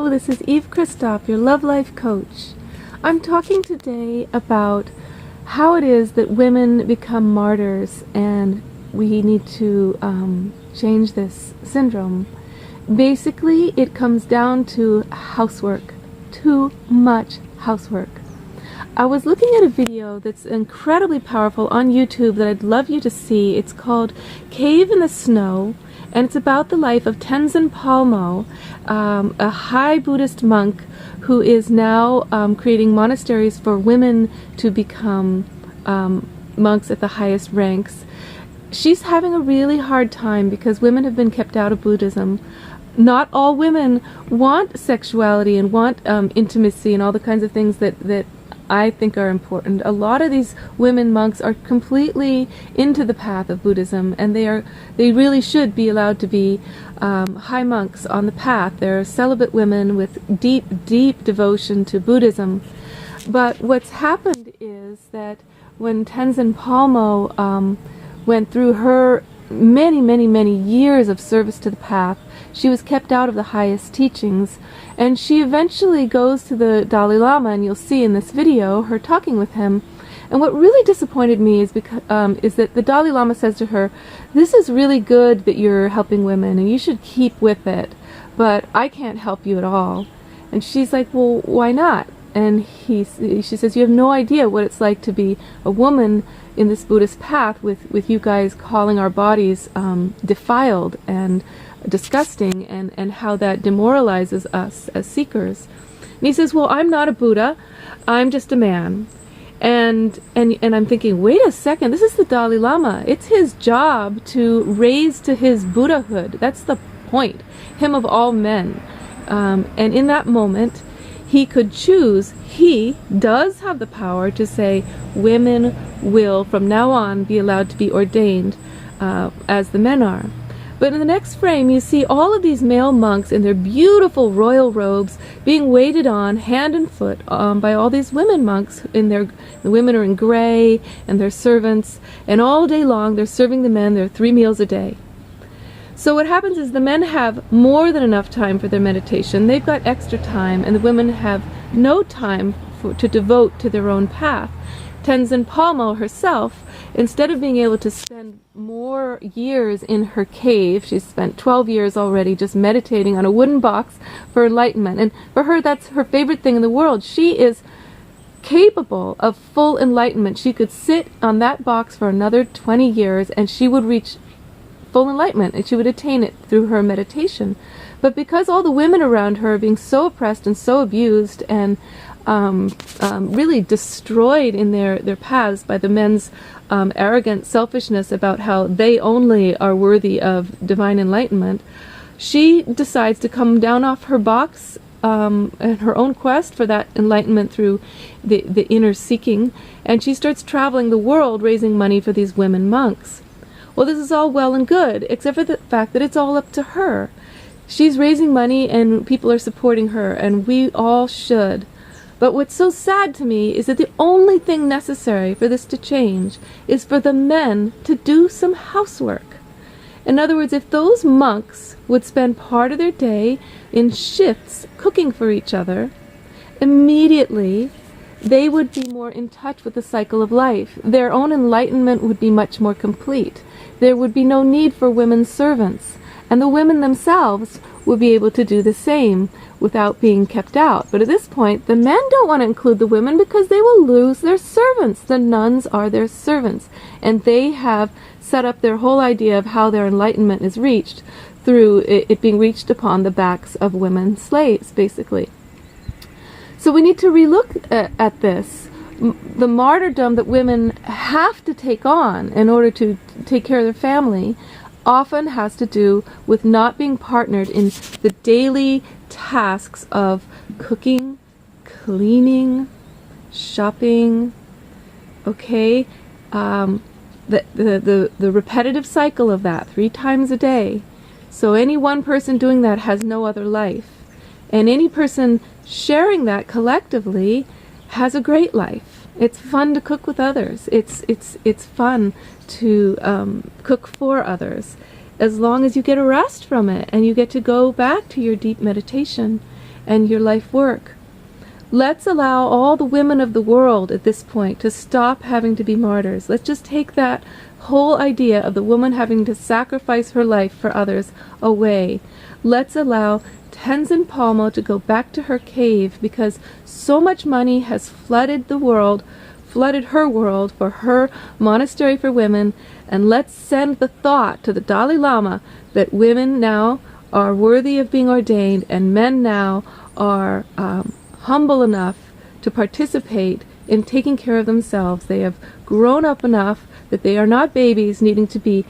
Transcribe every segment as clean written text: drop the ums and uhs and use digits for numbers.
Hello, this is Eve Christoph, your Love Life Coach. I'm talking today about how it is that women become martyrs, and we need to change this syndrome. Basically, it comes down to housework. Too much housework. I was looking at a video that's incredibly powerful on YouTube that I'd love you to see. It's called Cave in the Snow, and it's about the life of Tenzin Palmo, a high Buddhist monk who is now creating monasteries for women to become monks at the highest ranks. She's having a really hard time because women have been kept out of Buddhism. Not all women want sexuality and want intimacy and all the kinds of things that I think are important. A lot of these women monks are completely into the path of Buddhism, and they really should be allowed to be high monks on the path. They're celibate women with deep devotion to Buddhism. But what's happened is that when Tenzin Palmo went through her many years of service to the path, she was kept out of the highest teachings, and she eventually goes to the Dalai Lama, and you'll see in this video her talking with him. And what really disappointed me is that the Dalai Lama says to her, "This is really good that you're helping women, and you should keep with it, but I can't help you at all." And she's like, "Well, why not?" And she says, "You have no idea what it's like to be a woman in this Buddhist path with you guys calling our bodies defiled and disgusting, and how that demoralizes us as seekers." And he says, "Well, I'm not a Buddha, I'm just a man." And I'm thinking, wait a second, this is the Dalai Lama. It's his job to raise to his Buddhahood. That's the point. Him of all men. And in that moment, he could choose. He does have the power to say women will from now on be allowed to be ordained as the men are. But in the next frame, you see all of these male monks in their beautiful royal robes being waited on hand and foot by all these women monks. The women are in gray, and they're servants, and all day long they're serving the men their 3 meals a day. So what happens is the men have more than enough time for their meditation. They've got extra time, and the women have no time to devote to their own path. Tenzin Palmo herself, instead of being able to spend more years in her cave, she's spent 12 years already just meditating on a wooden box for enlightenment. And for her, that's her favorite thing in the world. She is capable of full enlightenment. She could sit on that box for another 20 years and she would reach full enlightenment, and she would attain it through her meditation. But because all the women around her are being so oppressed and so abused and really destroyed in their paths by the men's arrogant selfishness about how they only are worthy of divine enlightenment, she decides to come down off her box in her own quest for that enlightenment through the inner seeking, and she starts traveling the world raising money for these women monks. Well, this is all well and good, except for the fact that it's all up to her. She's raising money and people are supporting her, and we all should. But what's so sad to me is that the only thing necessary for this to change is for the men to do some housework. In other words, if those monks would spend part of their day in shifts cooking for each other, immediately they would be more in touch with the cycle of life. Their own enlightenment would be much more complete. There would be no need for women servants, and the women themselves would be able to do the same without being kept out. But at this point, the men don't want to include the women because they will lose their servants. The nuns are their servants, and they have set up their whole idea of how their enlightenment is reached through it being reached upon the backs of women slaves, basically. So we need to relook at this. The martyrdom that women have to take on in order to take care of their family often has to do with not being partnered in the daily tasks of cooking, cleaning, shopping, okay? The repetitive cycle of that 3 times a day. So any one person doing that has no other life. And any person sharing that collectively has a great life. It's fun to cook with others. It's fun to cook for others, as long as you get a rest from it and you get to go back to your deep meditation and your life work. Let's allow all the women of the world at this point to stop having to be martyrs. Let's just take that whole idea of the woman having to sacrifice her life for others away. Let's allow Tenzin Palmo to go back to her cave, because so much money has flooded the world, flooded her world for her monastery for women, and let's send the thought to the Dalai Lama that women now are worthy of being ordained, and men now are humble enough to participate in taking care of themselves. They have grown up enough that they are not babies needing to be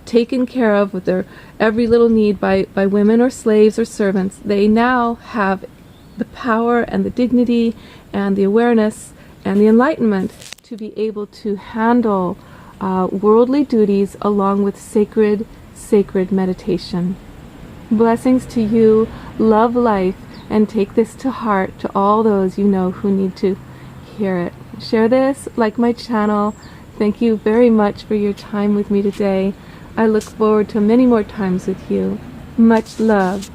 taken care of with their every little need by women or slaves or servants. They now have the power and the dignity and the awareness and the enlightenment to be able to handle worldly duties along with sacred meditation. Blessings to you. Love life, and take this to heart to all those you know who need to hear it. Share this, like my channel. Thank you very much for your time with me today. I look forward to many more times with you. Much love.